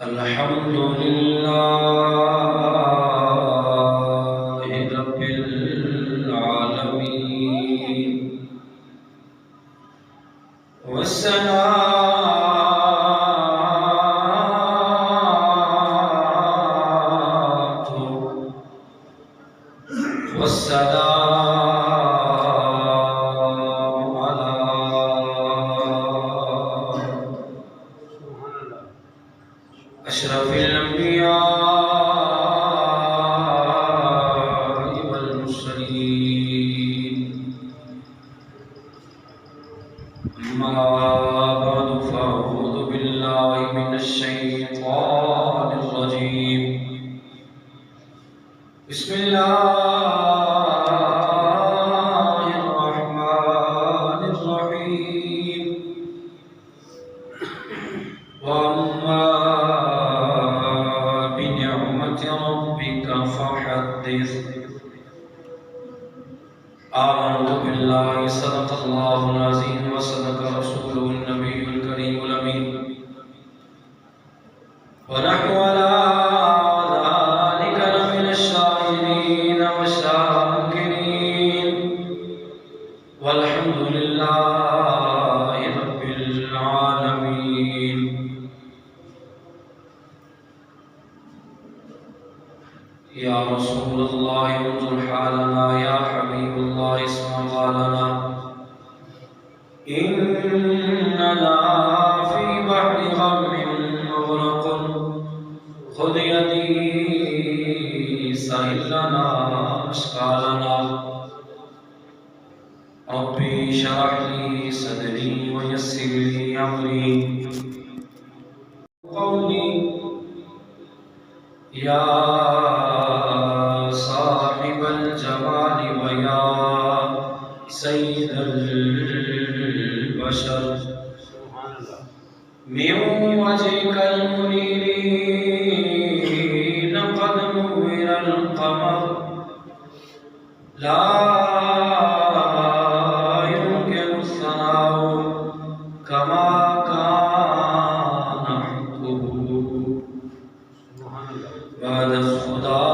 الحمد لله رب العالمين والصلاة والسلام على أشرف الأنبياء والمرسلين أما بعد فأعوذ بالله من الشيطان الرجيم بسم الله الرحمن الرحيم وأما بنعمة ربك فحدث آمنت بالله صدق الله العظيم وصدق رسوله النبي الكريم الأمين ونحن على ذلك لمن الشاهدين والشاكرين والحمد لله رب العالمين. يا رسول الله انظر حالنا، يا حبيب الله اسمع قالنا، إننا في بحر غم مغرق خذ يدي سهل لنا أشكالنا. ربي اشرح لي صدري ويسر لي أمري قولي يا صاحب الجمال ويا سيد البشر من وجهك المنير قد نور القمر لا يمكن الثناء كما كان حقه بعد خدا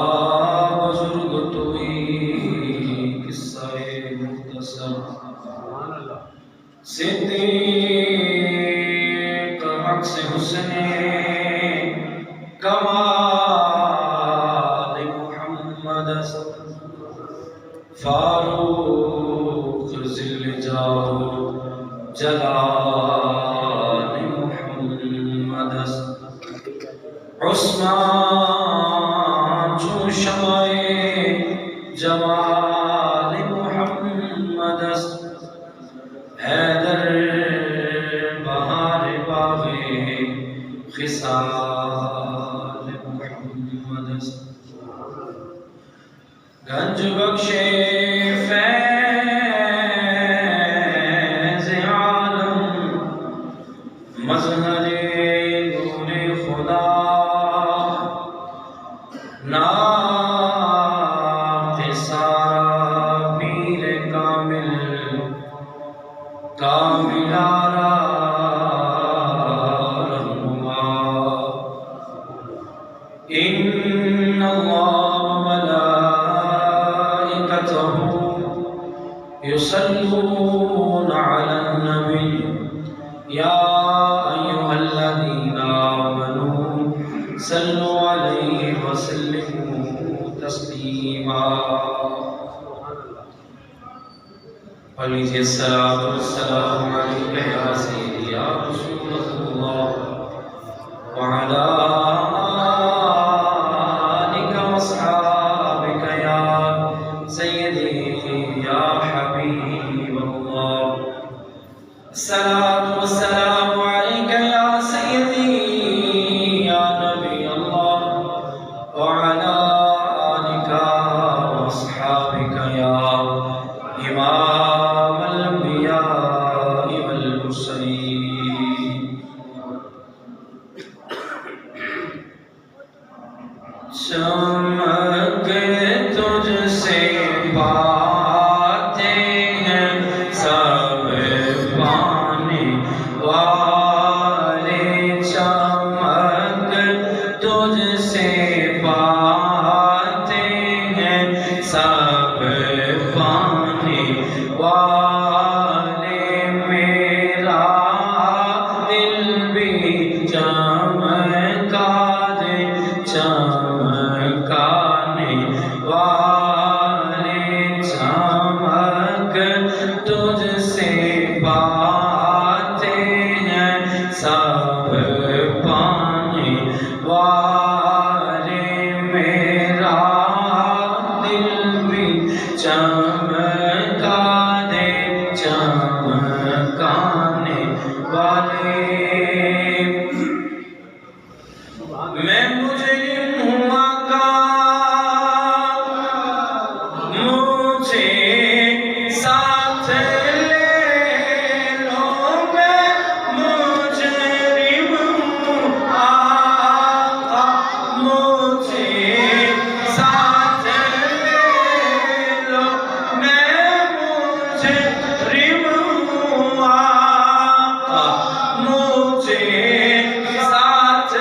بزرگ توئی قصہ مختصر صدیق عکس حسن کمال محمد فاروق ذل جاہ جلال محمد عثمان چون شمع جمال محمد حیدر بہار باغ خصال محمد گنج بخش فیض عالم مظہر نور خدا ناقصارا پیر کامل کاملارا رہنما ان اللہ وملائکتہ یصلون علی النبی یا ایہا الذین آمنوا صلوا علیہ وسلموا تسلیما. علیہ الصلاۃ والسلام علیک یا سیدی یا رسول اللہ وعلی آلک واصحابک یا سیدی یا حبیب اللہ. الصلاۃ والسلام علیک یا سیدی یا نبی اللہ وعلی آلک واصحابک یا امام الانبیاء والمرسلین. چمک تجھ سے پاتے ہیں سب پانے والے سب پانے والے میرا دل بھی چمکا دے چمکانے والے میں مجرم ہوں آقا مجھے ساتھ لے لو میں مجرم ہوں آقا مجھے ساتھ لے لو میں مجرم ہوں آقا مجھے ساتھ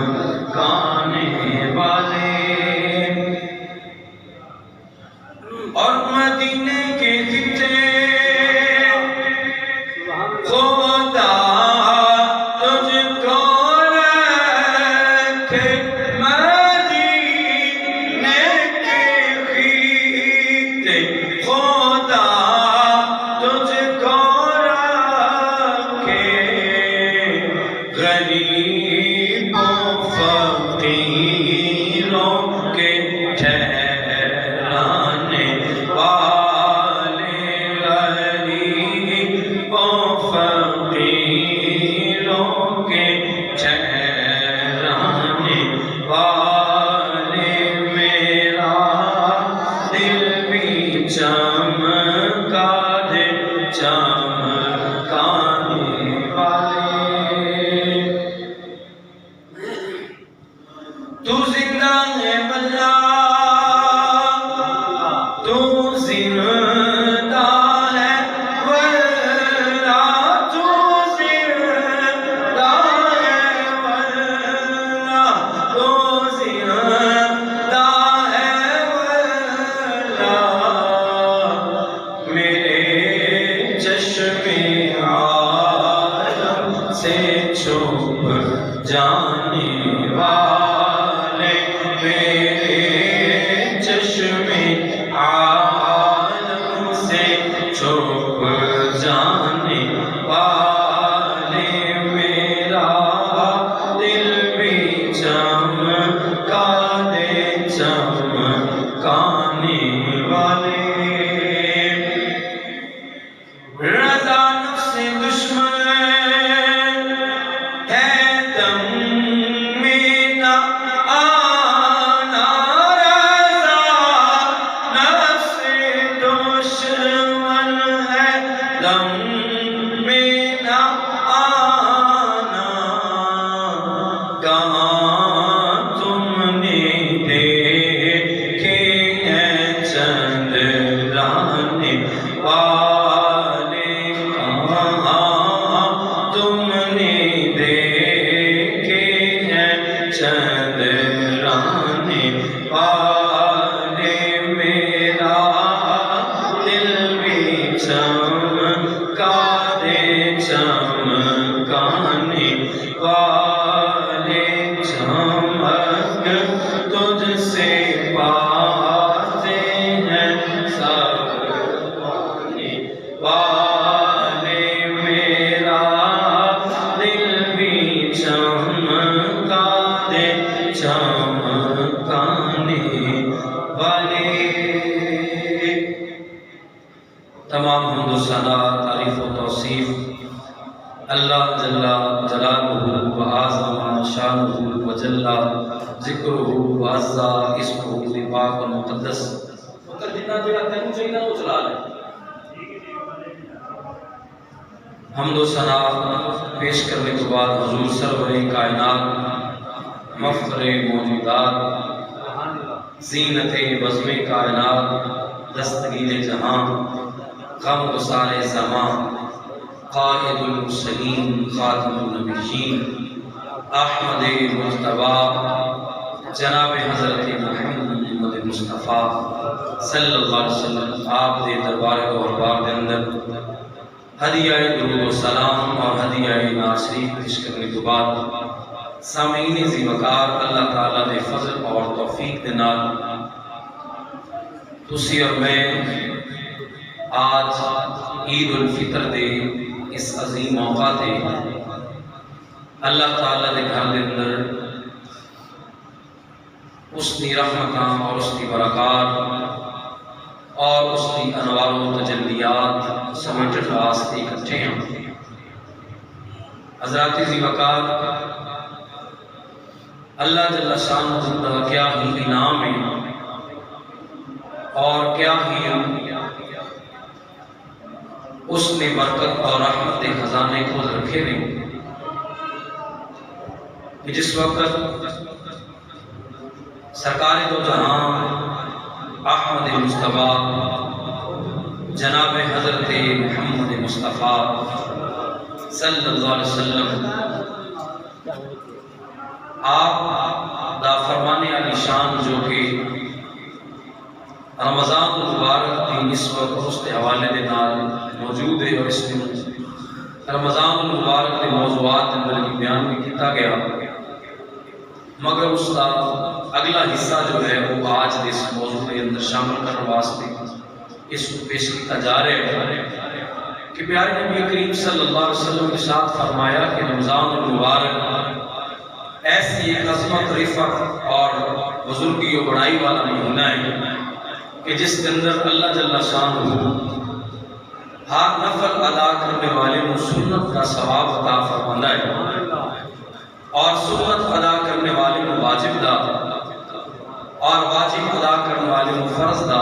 چمکانے والے اور مدینے کے خطے خدا تجھ کو رکھے مدینے کے خطے خدا تجھ کو رکھے غریبوں فقیروں کے ٹھہرانے والے غریبوں فقیروں کے ٹھہرانے والے میرا دل بھی چمکا دے چمکانے والے تو زندہ ہے واللہ تو زندہ ہے واللہ تو زندہ ہے واللہ تو زندہ ہے واللہ میرے چشم عالم سے چھپ جانے والے میرے چشم عالم سے چھپ جانے والے میرا دل بھی چمکا دے چمکانے والے رضا نفس دشمن ہے دم میں نہ آنا رضا نفس دشمن ہے دم میں نہ آنا کہاں تم نے دیکھے ہیں چندرانے والے کہاں تم نے دیکھے ہیں چندرانے والے میرا دل بھی چمکا دے چمکانے والے چمک تجھ سے پاتے ہیں سب پانے والے میرا دل بھی چمکا دے چمکانے والے تمام حمد و ثنا تعریف و توصیف اللہ جل جلالہ و اعظم شانہ و جل ذکرہ و عز اسمہ پاک و مقدس جتنا جڑا تینوں چاہیے وہ چلا لے حمد و ثنا پیش کرنے کے بعد حضور سرور کائنات مفخر موجودات زینت بزم کائنات دستگیر جہاں غم گسار زمان قائد المرسلین خاتم النبیین احمد مجتبی جناب حضرت محمد مصطفیٰ صلی اللہ علیہ وسلم آپ دے دربار گوہربار دے اندر ہدیہ درود و سلام اور ہدیہ نعت شریف پیش کرنے کے بعد سامعین ذی وقار اللہ تعالیٰ دے فضل اور توفیق دے نال تسی اور میں آج عید الفطر دے اس عظیم موقع دے اللہ تعالیٰ دے گھر دے اندر اس کی رحمتاں اور اس کی برکات اور اس کی انوار و تجلیات سمیٹن واسطے اکٹھے ہیں۔ حضرات ذی وقار اللہ جل شانہ کا کیا ہی انعام ہے اور کیا ہی اس نے برکت اور رحمت کے خزانے کو رکھے ہیں کہ جس وقت سرکار دو جہاں احمد مصطفیٰ جناب حضرت محمد مصطفیٰ صلی اللہ علیہ وسلم آپ دا فرمانے علی شان جو کہ رمضان المبارک کی اس وقت اس کے حوالے دے نال موجود ہے اور اس میں رمضان المبارک کے موضوعات اندر بیان بھی کیتا گیا، مگر اس کا اگلا حصہ جو ہے وہ آج اس موضوع کے اندر شامل کرنے واسطے اس کو پیش کیا جا رہا ہے کہ پیارے نبی کریم صلی اللہ علیہ وسلم نے ارشاد فرمایا کہ رمضان المبارک ایسی ایک عظمت رفعت اور بزرگی و بڑائی والا مہینہ ہے کہ جس کے اندر اللہ جل شانہ ہر نفل ادا کرنے والے کو سنت کا ثواب عطا فرماتا ہے اور سنت ادا کرنے والے کو واجب دا اور واجب ادا کرنے والے کو فرض دا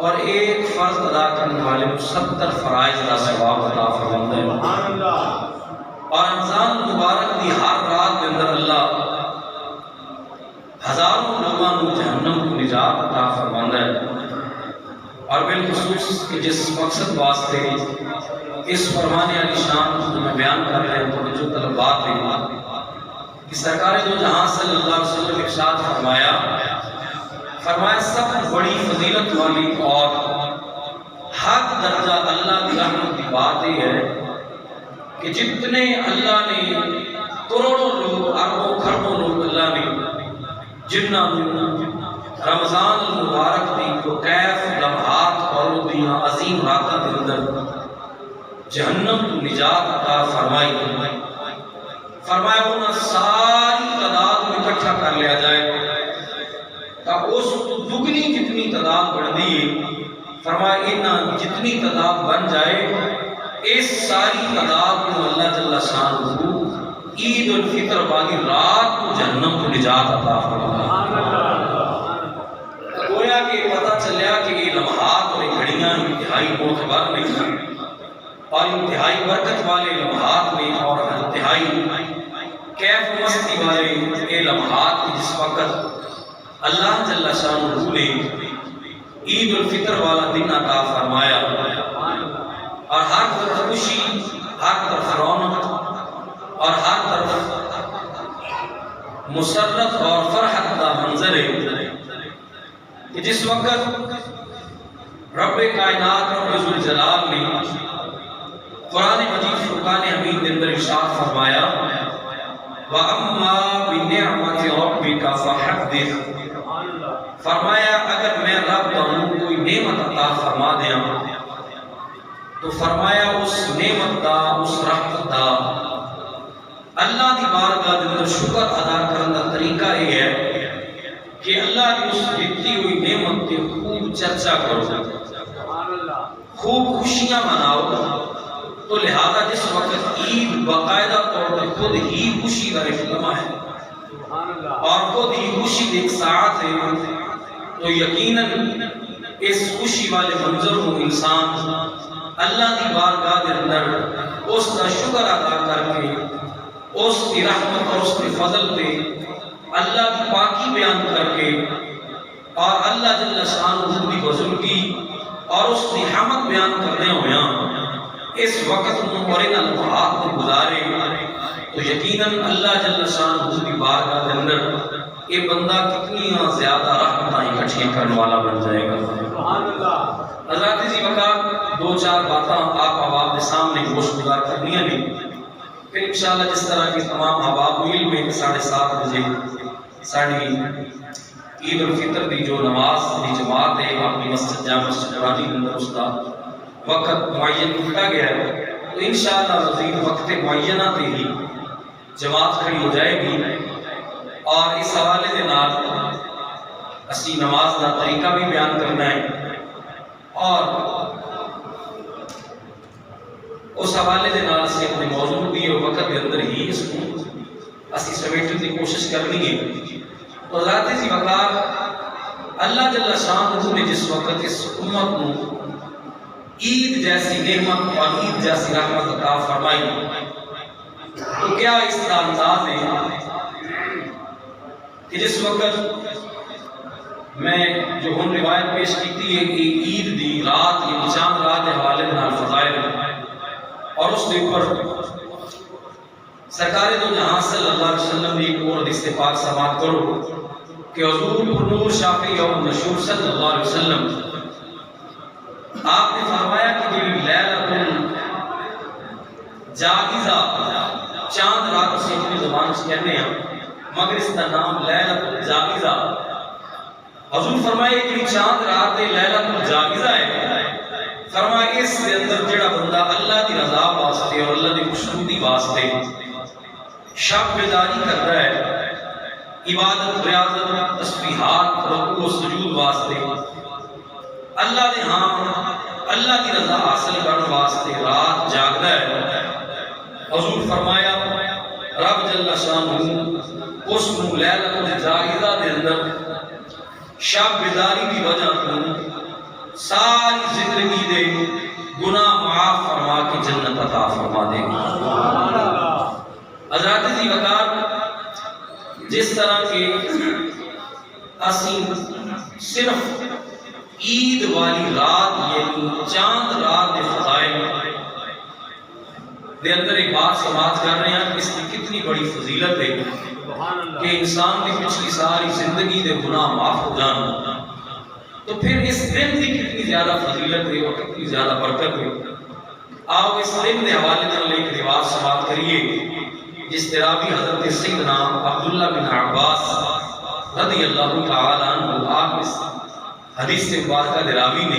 اور ایک فرض ادا کرنے والے کو 70 فرائض کا ثواب عطا فرماتا ہے۔ اور رمضان مبارک کی ہر رات کے اندر اللہ ہزاروں لوگوں کو جہنم کو نجات عطا فرماتا ہے۔ اور بالخصوص کہ جس مقصد واسطے اس فرمانے علی شان کو میں بیان کر رہے ہیں تو جو طلبات ہیں کہ سرکار دو جہاں صلی اللہ علیہ وسلم ارشاد فرمایا سب بڑی فضیلت والی اور حق درجہ اللہ کی رحمت کی بات یہ ہے کہ جتنے اللہ نے کروڑوں لوگ اربوں خربوں لوگ اللہ نے جنہ رمضان المبارک دی کو کیف لمحات اور دیاں عظیم راتاں کے اندر جہنم تو نجات عطا فرمایا انہاں ساری تعداد کو اکٹھا کر لیا جائے تا اس دگنی جتنی تعداد بڑھ دی فرمایا انہاں جتنی تعداد بن جائے اس ساری تعداد کو اللہ جل شانہ عید الفطر والی رات کو جہنم کو نجات عطا فرمایا۔ گویا کہ پتہ چلیا کہ یہ لمحات اور گھڑیاں انتہائی معتبر نہیں اور انتہائی برکت والے لمحات میں اور انتہائی کیف مستی والے یہ لمحات کی جس وقت اللہ جل شانہ نے عید الفطر والا دن عطا فرمایا اور ہر طرف خوشی، ہر طرف رونق اور ہر طرف مسرت اور فرحت کا منظر ہے کہ جس وقت رب کائنات رب ذوالجلال نے قرآن مجید فرقان حمید کے اندر ارشاد فرمایا وَأَمَّا بِنِعْمَةِ رَبِّكَ فَحَدِّثْ فرمایا اگر میں رب تمہیں کوئی نعمت عطا فرما دیا تو فرمایا اس نعمت دا اس رحمت دا اللہ دی بارگاہ کے اندر شکر ادا کرنے کا طریقہ یہ ہے کہ اللہ کی اس دیتی ہوئی نعمت کی خوب چرچا کرو، خوب خوشیاں مناؤ۔ تو لہذا جس وقت عید باقاعدہ طور پر خود ہی خوشی کا ایک لمحہ ہے اور خود ہی خوشی ایک ساعت ہے تو یقیناً اس خوشی والے منظر کو انسان اللہ کی بارگاہ کے اندر اس کا شکر ادا کر کے اس کی رحمت اور اس کے فضل پہ اللہ کی پاکی بیان کر کے اور اللہ جل شانہ کی بزرگی اور اس کی حمد بیان کرنے ہویا اس وقت اور ان لمحات کو گزارے تو یقیناً اللہ جل شانہ کی بارگاہ کے اندر یہ بندہ کتنی زیادہ رحمتیں اکٹھی کرنے والا بن جائے گا۔ سبحان اللہ۔ حضرات جی وقت دو چار باتاں آپ احباب کے سامنے گوش گزار کرنی ہیں، پھر انشاءاللہ جس طرح کی تمام احباب علم میں 7:30 بجے ساڑھی عید الفطر کی جو نماز کی جماعت ہے اپنی مسجد جامع مسجد نورانی کے اندر اس کا وقت معین کیا گیا ہے، تو انشاءاللہ مزید وقت معینہ تے ہی جماعت کھڑی ہو جائے گی، اور اس حوالے کے نال اسی نماز کا طریقہ بھی بیان کرنا ہے، اور اس حوالے کے نال سے اپنے موضوع بھی اور وقت کے اندر ہی اس کو اسی سمیٹنے کی کوشش کرنی ہے۔ تو ذات سی وقار اللہ جل شانہ نے جس وقت اس امت کو عید جیسی نعمت اور عید جیسی رحمت عطا فرمائی، تو کیا اس کا انداز ہے کہ جس وقت میں جو ہم روایت پیش کی ہے کہ عید دی رات یہ چاند رات کے حوالے کے نال فضائل اور اس کے اوپر سرکار دو جہاں صلی اللہ علیہ وسلم نے ایک اور حدیث پاک سماعت کرو کہ حضور نور شافعی اور مشہور صلی اللہ علیہ وسلم آپ نے فرمایا کہ جو لیلۃ جائزہ چاند رات سے اپنی زبان سے کہنے ہیں مگر اس کا نام لیلۃ جائزہ، حضور فرمائے کہ چاند رات لیلۃ جائزہ ہے، فرمایا اس کے اندر جڑا بندہ اللہ کی رضا واسطے اور اللہ کی خوشنودی واسطے شب بیداری کر رہا ہے، عبادت ریاضت تسبیحات رکوع و سجود واسطے اللہ نے ہاں اللہ کی رضا حاصل کرنے واسطے رات جاگتا ہے، حضور فرمایا رب جل شانہ اس کو لیلۃ جائزہ دے اندر شب بیداری کی وجہ تو ساری زندگی دے گناہ معاف فرما کے جنت عطا فرما دے گا۔ حضرات جی وقار جس طرح کے اسی صرف عید والی رات یعنی چاند رات کے فضائل دے اندر ایک بات سماعت کر رہے ہیں کہ اس کی کتنی بڑی فضیلت ہے کہ انسان کی پچھلی ساری زندگی دے گناہ معاف ہو جانا، تو پھر اس دن کی کتنی زیادہ فضیلت ہے اور کتنی زیادہ برکت ہے۔ آؤ اس دن کے حوالے سے ایک روایت سماعت کریے جس طرح بھی حضرت سیدنا عبداللہ بن عباس رضی اللہ تعالی عنہ آپ اس حدیث سے مبارکہ دراوی نے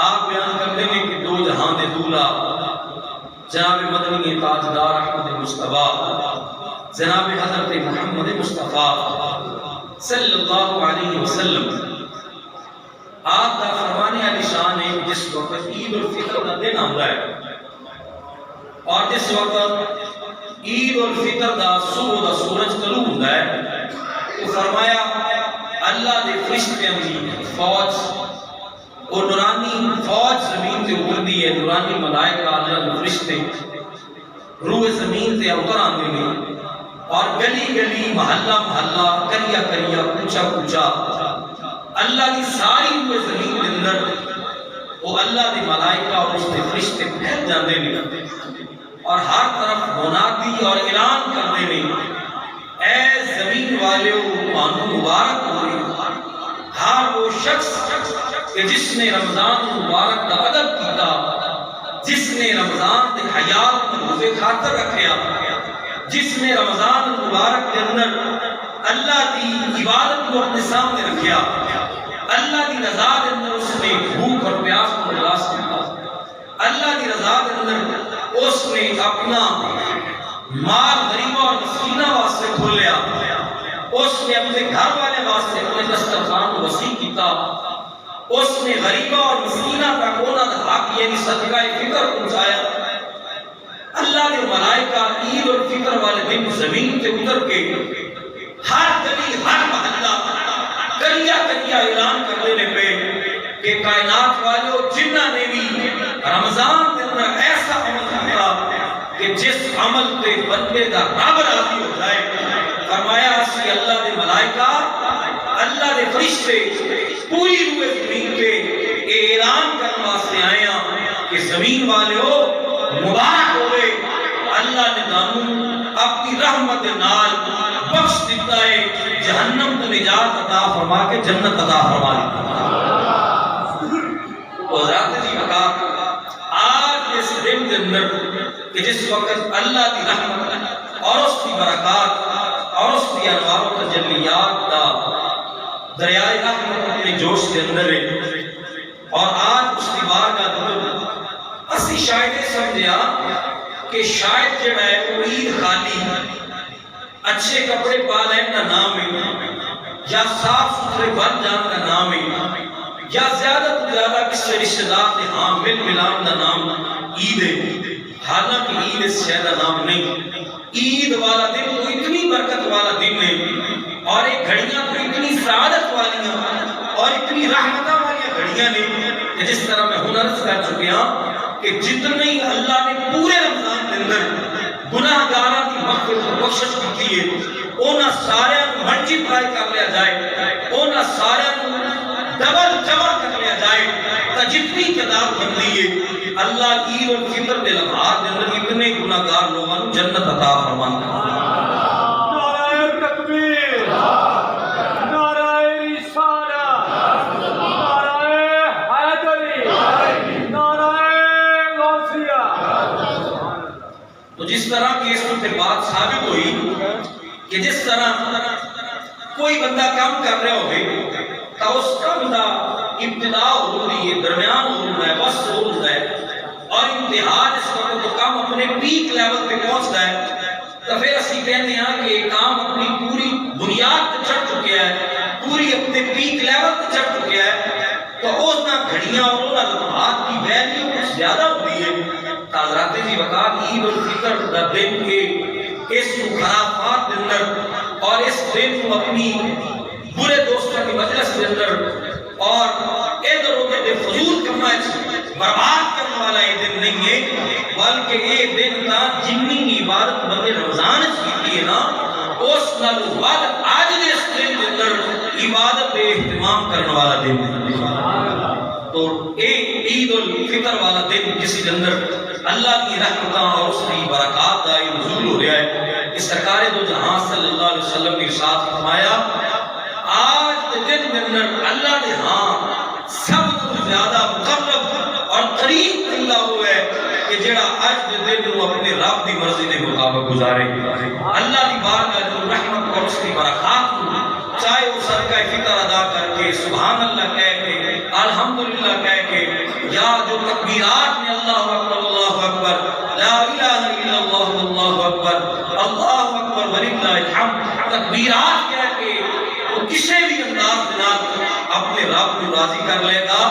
آپ بیان کرتے ہیں کہ دو جہاں دے دولا جناب مدنی تاجدار احمد مصطفیٰ جناب حضرت محمد مصطفیٰ صلی اللہ علیہ وسلم آپ کا فرمانے علی شان ہے جس وقت عید الفطر کا دن آتا ہے اور جس وقت عید الفطر کا صبح کا سورج طلوع ہوتا ہے تو فرمایا اللہ دے فرشتوں کی فوج اور نورانی فوج زمین تے اترتی ہے، نورانی ملائکہ اللہ دے فرشتے روح زمین تے اتر آتے ہیں اور گلی گلی محلہ محلہ کریا کریا کوچا کوچا اللہ کی ساری روح زمین کے اندر وہ اللہ دے ملائکہ اور اس دے فرشتے پھیل جاتے ہیں اور ہر طرف منادی اور اعلان کرتے ہیں اے زمین والے مبارک ہوئے ہر وہ شخص کہ جس نے رمضان مبارک کا ادب کیا، جس نے رمضان کے حیات کو روزے خاطر رکھیا، جس نے رمضان مبارک کے اندر اللہ کی عبادت کو اپنے سامنے رکھیا، اللہ کی رضا کے اندر اس نے بھوک اور پیاس کو برداشت کیا، اللہ کی رضا کے اندر اس نے اپنا مال غریبہ اور مسکینہ واسطے کھولیا، اس نے اپنے گھر والے واسطے اپنے دسترخوان کو وسیع کیتا، اس نے غریبہ اور مسکینہ تک انہاں دا حق یعنی صدقہ فطر پہنچایا۔ اللہ کے ملائکہ عید الفطر والے دن زمین تے اتر کے ہر گلی ہر محلہ کریا کریا اعلان کر دینے پہ کہ کائنات والوں جنہ نے بھی رمضان کے اندر ایسا عمل کیا کہ جس عمل پہ بندے دا رب راضی ہو جائے، فرمایا اسی اللہ دے ملائکہ اللہ دے فرشتے پوری روح زمین پہ اعلان کرنے واسطے آئے ہیں کہ زمین والے ہو مبارک ہوئے اللہ نے دانوں اپنی رحمت نال بخش دیتا ہے جہنم کو نجات عطا فرما کے جنت عطا فرما دیتا ہے۔ تو حضرات جی آج اس دن کے اندر کہ جس وقت اللہ کی رحمت اور اس کی برکات اور اس کی انوار و تجلیات کا دریائے رحمت اپنے جوش کے اندر ہے اور آج اس کی بار کا دور اسی شاید سمجھا کہ شاید جڑا ہے وہ عید خالی اچھے کپڑے پا لین کا نام ہے یا صاف ستھرے بن جان کا نام ہے یا زیادہ تو زیادہ کسی رشتہ دار نے ہاں مل ملان کا نام عید ہے۔ حالانکہ عید اس شے کا نام نہیں، عید والا دن تو اتنی برکت والا دن ہے اور ایک گھڑیاں تو اتنی سعادت والی اور اتنی رحمتہ والی گھڑیاں نے کہ جس طرح میں عرض کر چکیا کہ جتنی اللہ نے پورے رمضان کے اندر گناہ گاراں کی مغفرت و بخشش کی ہے اونا سارے ملٹی پلائی کر لیا جائے، اونا سارے ڈبل جمع کر لیا جائے تا جتنی تعداد بندی ہے اللہ عید الفطر کے لمحات کے اندر اتنے گناہ گار لوگوں کو جنت عطا فرماتا ہے۔ نعرہ تکبیر، نعرہ رسالت، نعرہ حیدری، نعرہ غوثیہ۔ تو جس طرح کی اس میں بات ثابت ہوئی کہ جس طرح کوئی بندہ کام کر رہے ہوئے تو اس کام دا ابتدا ہو رہی ہے، درمیان ہو رہا ہے، وسط ہو رہا ہے اور انتہا جس وقت تو کام اپنے پیک لیول پہ پہنچتا ہے تو پھر اسی کہتے ہیں کہ کام اپنی پوری بنیاد پہ چڑھ چکے ہیں، پوری اپنے پیک لیول پہ چڑھ چکے ہیں تو اس نہ گھڑیاں اور انہاں لمحات کی ویلیو کچھ زیادہ ہوتی ہے۔ حضرات جی وقات عید الفطر دا دن کے اس خرافات کے اندر اور اس دن کو اپنی برے دوستوں کی مجلس کے اندر اور ادھر ادھر کے فضول کمائے برباد کرنے والا یہ دن نہیں ہے بلکہ یہ دن کا جنی عبادت بندے رمضان کی ہے نا اس نال بعد آج نے اس دن کے اندر عبادت پہ اہتمام کرنے والا دن ہے۔ تو ایک عید الفطر والا دن جس کے اندر اللہ کی رحمتاں اور اس کی برکات کا نزول ہو رہا ہے کہ سرکار دو جہاں صلی اللہ علیہ وسلم نے ارشاد فرمایا آج کے دن کے اندر اللہ نے ہاں سب سے زیادہ مقرب اور قریب اللہ ہوا ہے کہ جڑا آج کے دن وہ اپنے رب کی مرضی کے مطابق گزارے اللہ کی بارگاہ جو رحمت اور اس کی برکات چاہے وہ صدقہ فطر ادا کر کے سبحان اللہ کہہ کے الحمدللہ کہہ کے یا جو تکبیرات میں اللہ اکبر لا الہ الا اللہ اللہ اکبر وللہ الحمد تکبیرات کہہ کے وہ کسی بھی انداز میں اپنے رب کو راضی کر لے گا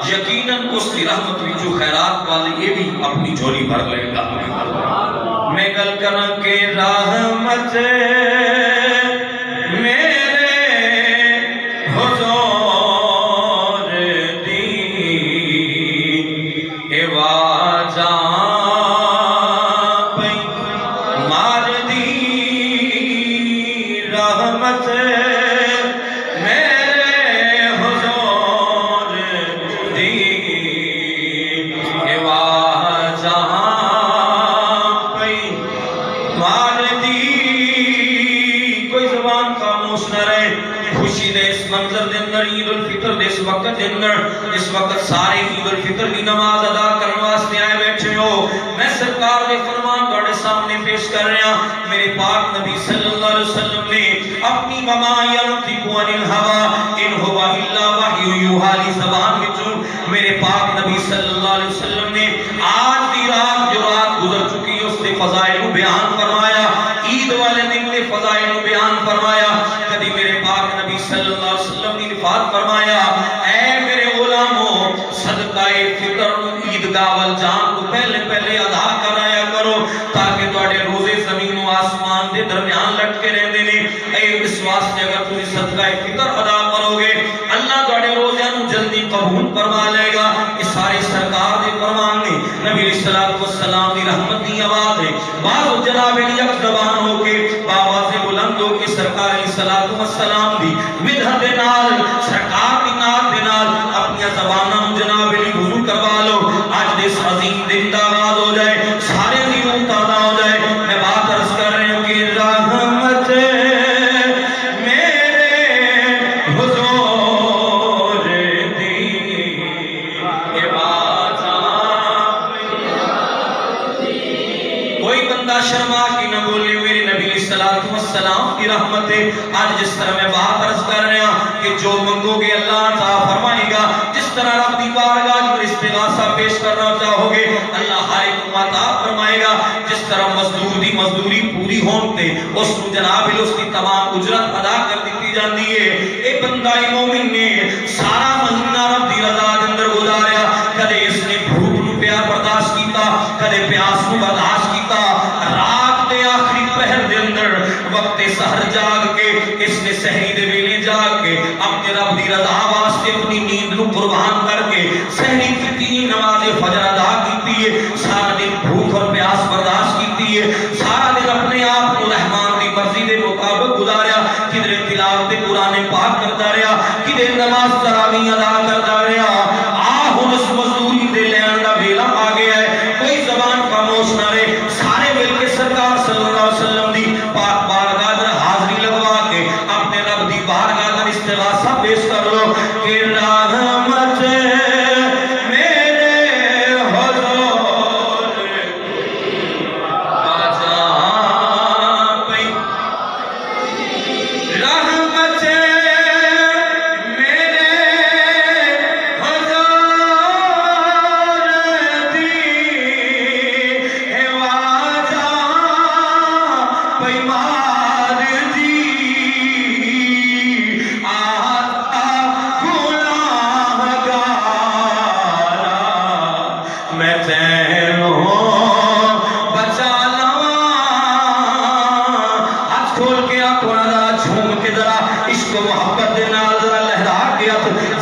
یقیناً اس کی رحمت بھی جو خیرات والے یہ بھی اپنی جھولی بھر لے گا۔ میں گل کرن کے رحمت اس وقت سارے عید الفطر کی نماز ادا کرنے واسطے آئے بیٹھے ہو میں سرکار دے فرمان تواڈے سامنے پیش کر رہا ہوں میرے پاک نبی صلی اللہ علیہ وسلم نے اپنی وما ينطق عن الهوى ان هو الا وحی یوحى زبان وچوں میرے پاک نبی صلی اللہ علیہ وسلم نے آج دی رات جو رات گزر چکی اس کے فضائل کو بیان فرمایا عید والے دن کے فضائل کو بیان فرمایا کبھی میرے پاک نبی صلی اللہ علیہ وسلم نے الفاظ فرمایا اے میرے غلاموں صدقہ فطر عیدگاہ والجان کو پہلے پہلے ادا کرایا کرو تاکہ تواڈے روزے زمین و آسمان دے درمیان لٹکے رہندے نے اے اس واسطے اگر تسی صدقہ فطر ادا کرو گے اللہ تواڈے روزیاں نو جلدی قبول فرما لے گا اس سارے سرکار دے فرمان نے نبی علیہ الصلوۃ والسلام دی رحمت دی آواز ہے بعض جناب یک زبان ہو کے باواز بلند ہو کے سرکار علیہ الصلوۃ والسلام دی مدح دے نال سرکار دی نال دے نال اپنی زباناں نو جناب علی وضو کروا لو اج دے کوئی بندہ شرما کی نہ بولے میرے نبی صلی اللہ علیہ وسلم کی رحمت ہے. آج جس طرح میں بات عرض کر رہے ہیں کہ جو منگو گے اللہ عطا فرمائے گا. جس طرح رب دی بارگاہ میں استغاثہ پیش کرنا چاہو گے اللہ ہر ایک کو عطا فرمائے گا. جس طرح مزدور دی مزدوری پوری ہون تے اس کو جناب اس کی تمام اجرت ادا کر دیتی جاندی ہے. اے بندہ مومن نے سارا مہینہ رب دی رضا دے اندر گزاریا. کدے اس نے بھوک نو پیار برداشت کیتا, کدے پیاس نو برداشت کیتا. رات دے آخری پہر دے اندر وقت سحر جاگ کے اس نے سحری دے ویلے جاگ کے اپنے رب دی رضا واسطے اپنی نیند نو قربان کر کے سحری کی 3 نماز فجر ادا کیتی ہے. سارا دن بھوک اور پیاس برداشت کیتی ہے. سارا دن اپنے آپ کو رحمان دی مرضی دے مطابق گزاریا. کدھر تلاوت قرآن پاک کرتا رہا, کدھر نماز تراویح ادا کرتا رہا. ہن اس مزدوری دے لین دا ویلا آ گیا ہے. کوئی زبان خاموش نہ رہے. سارے مل کے سرکار صلی اللہ علیہ وسلم دی پاک بارگاہ میں حاضری لگوا کے اپنے رب دی بارگاہ میں استغاثہ پیش کر لو کہ رحمت میرے حضور آجا پئی. رحمت میرے حضور دی آجا پئی مار دی. میں تینوں بچا لواں. ہاتھ کھول کے آنکھوں ذرا جھوم کے ذرا عشق و محبت دے نال ذرا لہرا کے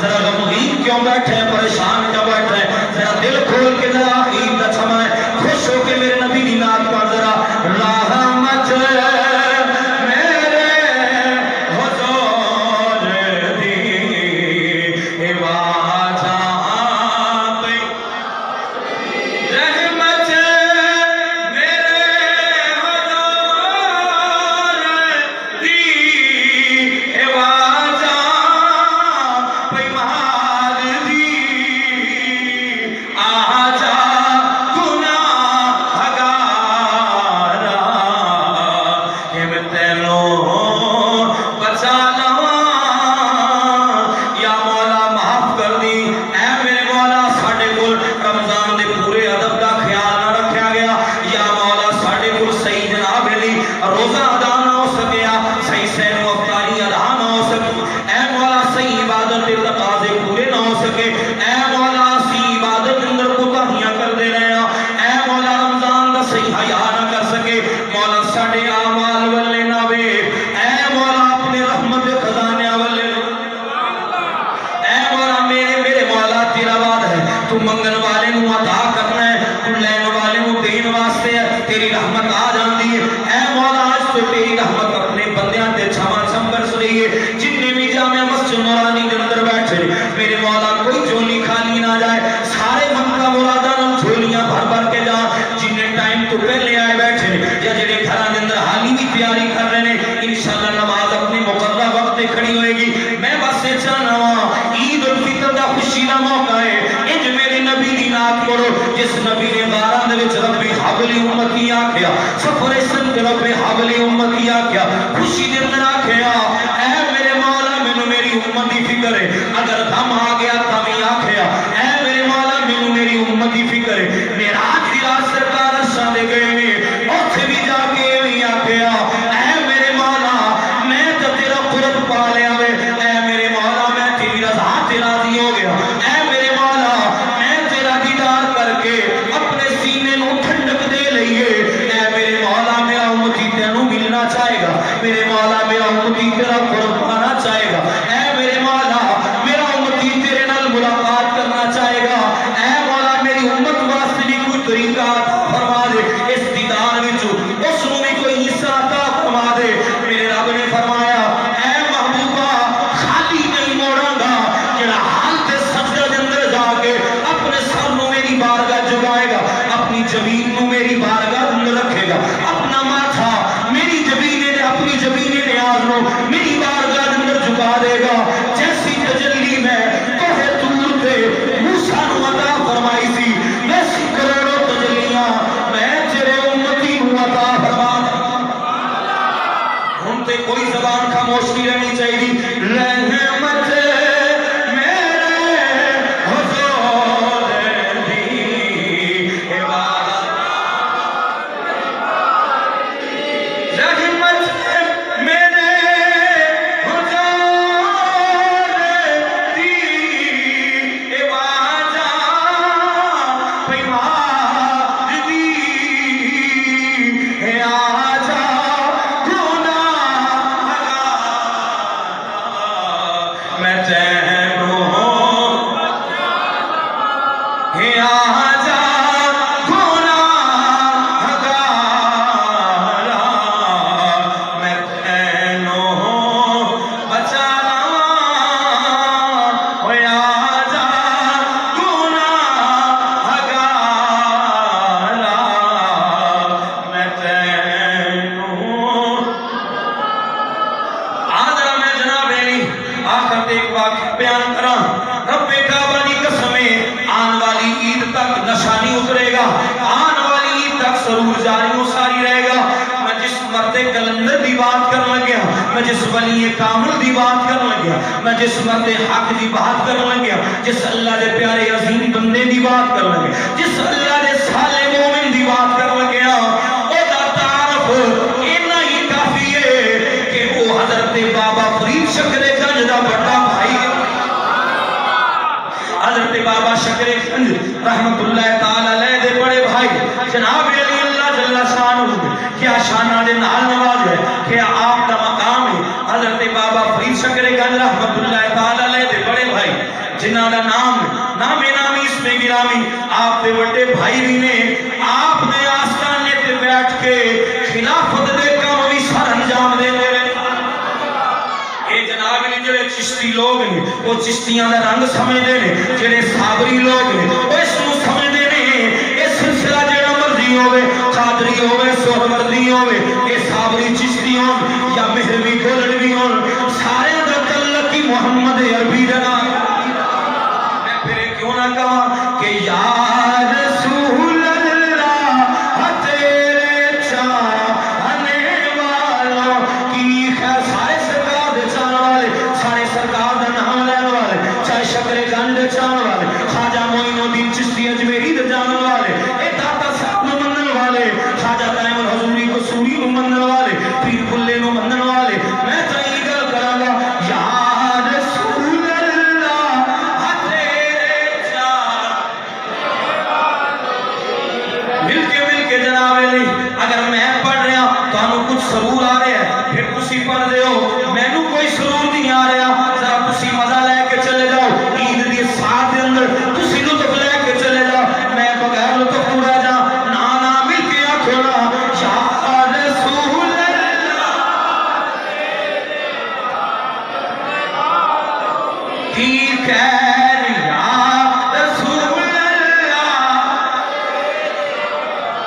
ذرا غمگین کیوں بیٹھے, پریشان کیوں بیٹھے, ذرا دل کھول کے ذرا عید دا سمائے خوش ہو کے میرے نبی دی نعت پڑھ ذرا. رحمت میرے حضور دی آجا پئی. رحمت میرے حضور دی آجا پئی مار دی. آجا گناہ گارا کہ میں تینوں بچا لواں. یا مولا معاف کر دی. اے میرے مولا ساڈے کول رمضان دے پورے ادب دا خیال نہ رکھیا گیا. یا مولا ساڈے کول صحیح جناب علی روزہ ادا نہ ہو سکیا, صحیح سحر و افطاری ادا نہ ہو سکی. اے مولا صحیح عبادت دے تقاضے پورے نہ ہو سکے. اے مولا اسی عبادت دے اندر کوتاہیاں کردے رہے ہاں. اے مولا رمضان دا صحیح حیا نہ کر سکے. مولا ساڈے اعمال والے نہ وے. اے مولا اپنے رحمت دے خزانے والے. اے مولا میرے مولا تیرا وعدہ ہے تو منگن والے نو عطا کرنا ہے, تو لین والے نو دین واسطے تیری رحمت آ جاندی ہے. اے مولا آج تو تیری رحمت اپنے بندیاں تے چھما چھم برس رہی ہے. جتنے بھی جامع مسجد نورانی دے اندر بیٹھے میرے مولا کوئی جھولی خالی نہ جائے. سارے منگا مراداں نال جھولیاں بھر بھر کے جا. جننے ٹائم تو پہلے آئے بیٹھے یا جڑے گھراں دے اندر حالی بھی تیاری کر رہے ہیں انشاءاللہ نماز اپنے مقررہ وقت تے کھڑی ہوئے گی. میں بس یہ چاہنا وا عید الفطر دا خوشی دا موقع ہے. انج میرے نبی دی نعت کرو جس نبی نے 12 دے وچ ربی حبلی امتی آکھیا, سفر سن تے ربی حبلی امتی آکھیا, خوشی دے اندر آکھیا اے میرے مولا مینوں میری امت دی فکر ہے. اگر دم آ گیا تاں آکھیا اے میرے مولا مینوں میری امت دی فکر ہے. معراج دی رات سرکار عرشاں دے گئے نے اوتھے بھی جا کے ایویں آکھیا اے میرے مولا میں تے تیرا قرب پا لیا وے. اے میرے مولا میں تیری رضا تے راضی ہو گیا. اے میرے مولا میں تیرا دیدار کر کے اپنے سینے نو ٹھنڈک دے لئیے. اے میرے مولا میرا امتی تینوں ملنا چاہے گا. میرے مولا میرا امتی تیرا قرب پانا چاہے گا. اے میرے مولا میرا امتی تیرے نال ملاقات کرنا چاہے گا. اے مولا میری امت واسطے بھی کوئی طریقہ فرما دے. اس دیدار وچوں اس نوں بھی کوئی حصہ عطا فرما دے. میرے رب نے فرمایا اے محبوبہ خالی نہیں موڑاں گا. جڑا حال تے سجدہ دے اندر جا کے اپنے سر نوں میری بارگاہ جھکائے گا, اپنی زمین نوں میری بارگاہ اندر رکھے گا, اپنا ماتھا میری زمین نے اپنی زمین نیاز نوں میری بارگاہ دے اندر جھکا دے گا. جیسی تجلی میں کوہ طور تے موسیٰ نوں عطا فرمائی سی ویسی کروڑوں تجلیاں میں تیرے امتی نوں کوئی زبان خاموش نہیں رہنی چاہیے. رحمت میرے حضور دی عبادت، رحمت میرے حضور دی عبادت پیماد دی ہے آجا میں تینوں ہے آجا گناہگارا، میں تینوں بچانا ہے آجا گناہگارا، میں تینوں. آدھرا میں جناب علی آخر ایک واقعہ بیان کرا. رب کعبہ دی قسم ہے آن والی عید تک نشہ نہیں اترے گا، آن والی عید تک سرور جاری و ساری رہے گا. میں جس مرد کلندر دی بات کر لگیا، میں جس ولی کامل دی بات کر لگیا، میں جس مرد حق دی بات کر لگیا، جس اللہ دے پیارے عظیم بندے دی بات کر لگیا، جس اللہ دے صالح مومن دی بات کر لگیا، او دا تعارف اتنا ہی کافی ہے کہ وہ حضرت بابا فرید شکر گنج دا بڑا بھائی ہے. حضرت بابا شکر گنج رحمت اللہ تعالی علیہ دے بڑے بھائی جناب علی اللہ جل شانہ کیا شانہ دے نال نواز ہے، کیا آپ کا مقام ہے. حضرت بابا فرید شکر گنج رحمت اللہ تعالی علیہ دے بڑے بھائی جنہاں دا نام نامی اس میں گرامی آپ دے بڑے بھائی بھی نے آپ دے آستانے تے بیٹھ کے خلافت دے کام بھی سر انجام دے دے. اے جناب علی جڑے چشتی لوگ ہیں وہ چشتیاں دا رنگ سمجھدے نے، جڑے صابری لوگ ہیں وہ اس نو سمجھدے نے اے سلسلہ جڑا مرضی ہوے، قادری ہوے، سہروردی ہوے، اے صابری چشتی ہون یا مہروی گولڑوی ہون، سارے دا تعلق کی محمد عربی دا نام. میں پھر کیوں نہ کہا کہ یا رسول اللہ تیرے چاہنے والوں کی خیر. سارے سرکار دے چاہنے والے، سارے سرکار دا نام لینے والے، چاہے شکر گنج دے چاہنے والے، خواجہ معین الدین چشتی اجمیری دے جاننے والے، اے داتا صاحب نو منن والے، خواجہ دائم الحضوری کو سوری نو منن والے، پیر کلے نو منن والے. میں تو یہ گل کراں گا یا رسول اللہ تیرے مل کے جناب علی اگر میں پڑھ رہا تو ہمیں کچھ سرور آ رہے ہیں، پھر تسی پڑھ دے ہو میں نو کوئی سرور نہیں آ رہا، ذرا تسی مزہ لے کے چلے جاؤ عید دی ساتھ دے اندر، تسی لطف لے کے چلے جاؤ، میں بغیر لطف تو رہ جا. نانا مل کے آکھو نا یا رسول اللہ کی خیر یا رسول اللہ.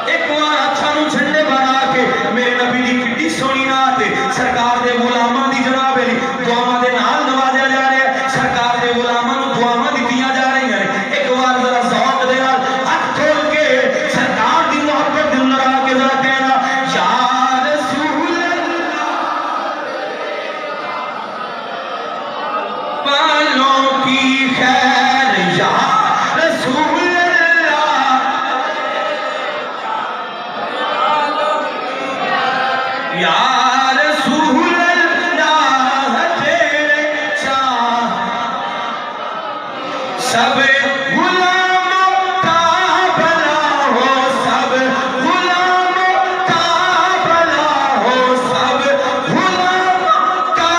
ایک وہاں اچھا نو جھنڈے بنا کے میرے نبی دی کٹی سونی نات سرکار دے غلاماں دی جناب علی دعاواں دے نال نوازیا جا رہا ہے، سرکار دے غلاماں نو دعاواں دتیاں جا رہی ہیں. ایک بار ذرا ذوق دے نال ہاتھ کھول کے سرکار دی محبت دل لگا کے ذرا کہنا یا رسول اللہ والوں کی خیر یا رسول اللہ یا رسول اللہ تیرے چاہ سب غلاموں کا بھلا ہو، سب غلاموں کا بھلا ہو، سب غلاموں کا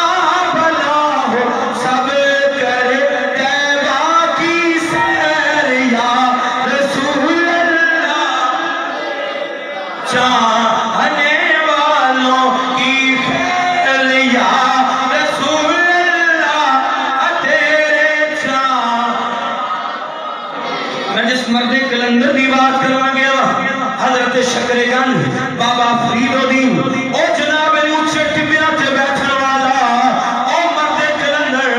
بھلا ہو، سب کرے طیبہ کی سیر یا رسول اللہ. چاہنے والوں کی خیر یا رسول اللہ تیرے چاہ. میں جس مرد کلندر دی بات کرنا گیا حضرت شکر گنج بابا فرید الدین او جناب علی اچھے ٹبیاں تے بیٹھن والا او مرد کلندر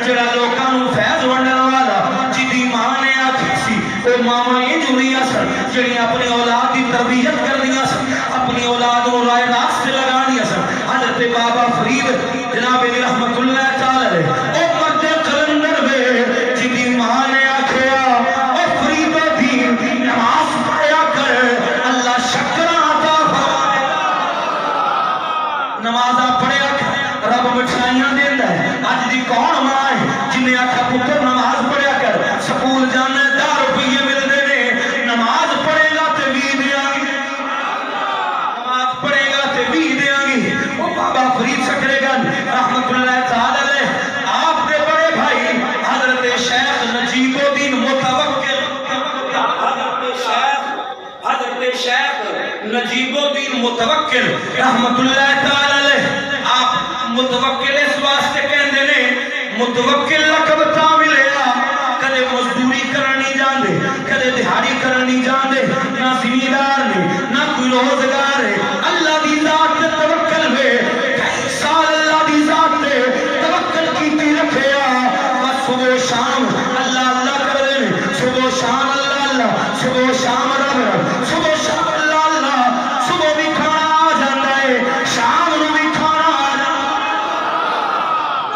جڑا لوکاں نو فیض ونڈن والا جدی ماں نے آکھی سی او ماما یہ جڑیاں سن جڑی اپنی اولاد دی تربیت کردیاں سن، اپنی اولاد نو رائے راست تے لگانیاں سن. حضرت بابا فرید نجیب الدین متوکل رحمت اللہ تعالی علیہ آپ متوکل اس واسطے کہندے نے متوکل لقب تا ملیا کدے مزدوری کرنی جاندے کدے دہاڑی کرنی جاندے نہ زمیندار نے نہ کوئی روزگار ہے اللہ دی ذات تے توکل ہے کئی سال اللہ دی ذات تے توکل کیتی رکھیا بس صبح شام اللہ اللہ کر دے صبح شام اللہ اللہ صبح شام رب صبح شام اللہ اللہ صبح بھی کھانا آ جاتا ہے شام نو بھی کھانا آ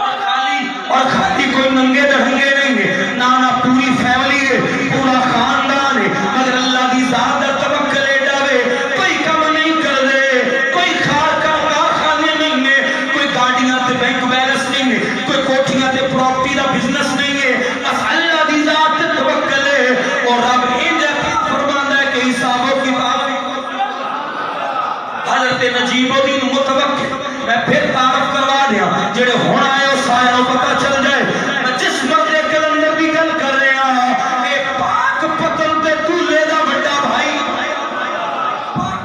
جاتا ہے اور خالی کوئی ننگے دھنگے نہیں ہے نانا پوری فیملی ہے پورا خاندان ہے مگر اللہ دی ذات دا توکل ہے ڈاوے کوئی کم نہیں کر دے کوئی کارخانے نہیں ہے کوئی گاڑیاں تے بینک بیلنس نہیں ہے کوئی کوٹھیاں تے پراپرٹی دا بزنس نہیں ہے بس اللہ دی ذات تے توکل ہے اور رب انجا فرماندا ہے کہ حساب و کتاب حضرت نجیب الدین متوکل میں پھر تعارف کروا دیا جڑے ہونا ہے اس سارے پتہ چل جائے میں جس مرے کلندر بھی گل کر رہا اے پاک پتن دے دولے دا بڑا بھائی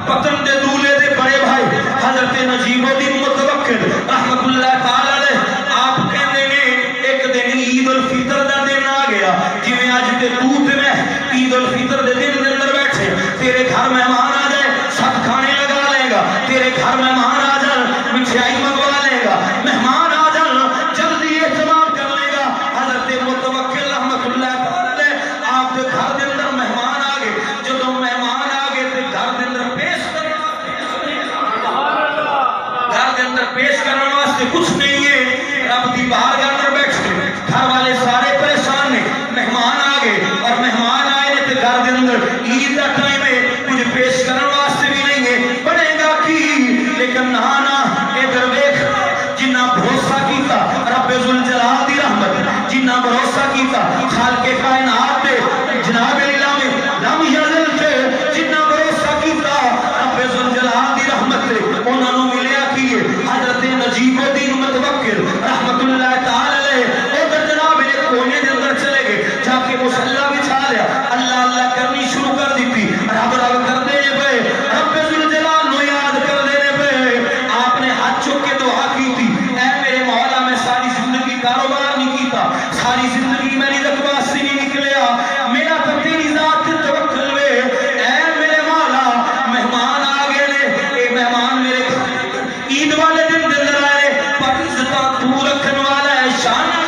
پتن دے دولے دے بڑے بھائی حضرت نجیب الدین متوکل رحمت اللہ تعالی علیہ آپ کہندے نے ایک دن عید الفطر دا دن آ گیا جویں اج تے تو تے میں عید الفطر دے دن دے اندر بیٹھے تیرے گھر مہمان آ جائے سب کھانے لگا لے گا تیرے گھر مہمان آ جائے مٹھائی منگوا لے گا مہمان آ جائے جلدی اہتمام کر لے گا حضرت متوکل رحمت اللہ تعالی علیہ آپ کے گھر دے اندر مہمان آ گئے جدوں مہمان آ گئے تے گھر دے اندر پیش گھر دے اندر پیش کرنے واسطے کچھ نہیں ہے رب دی بارگاہ اندر بیٹھے گھر والے سارے پریشان نے مہمان آ گئے اور مہمان آئے نے تے گھر دے اندر عید دا ٹائم ہے کچھ پیش کرنے واسطے بھی نہیں ہے بنے گا کی لیکن نہ ادھر دیکھ جنہ بھروسہ کیتا رب ذوالجلال دی رحمت جنہ بھروسہ کیتا خالق کائنات دے جناب الہی لم یزل تے جنہ بھروسہ کیتا رب ذوالجلال دی رحمت تے انہاں نوں ملیا کی حضرت نجیب الدین متوکل رحمت اللہ تعالی علیہ ادھر جناب نے کونے دے اندر چلے گئے جا کے مصلی بچھا لیا اللہ اللہ کرنی شروع کر دیتی رب رب کر دے پے رب ذوالجلال نو یاد کر دے پے آپ نے ہاتھ چوک کے دعا کی تھی اے میرے مولا میں ساری زندگی کاروبار نہیں کیتا ساری زندگی میں رقبہ سے نہیں نکلیا میرا تو تیری ذات تے توکل ہے اے میرے مولا مہمان آ گئے نے اے مہمان میرے عید والے دن دے اندر آئے پر عزت تو رکھن والا ہے شانہ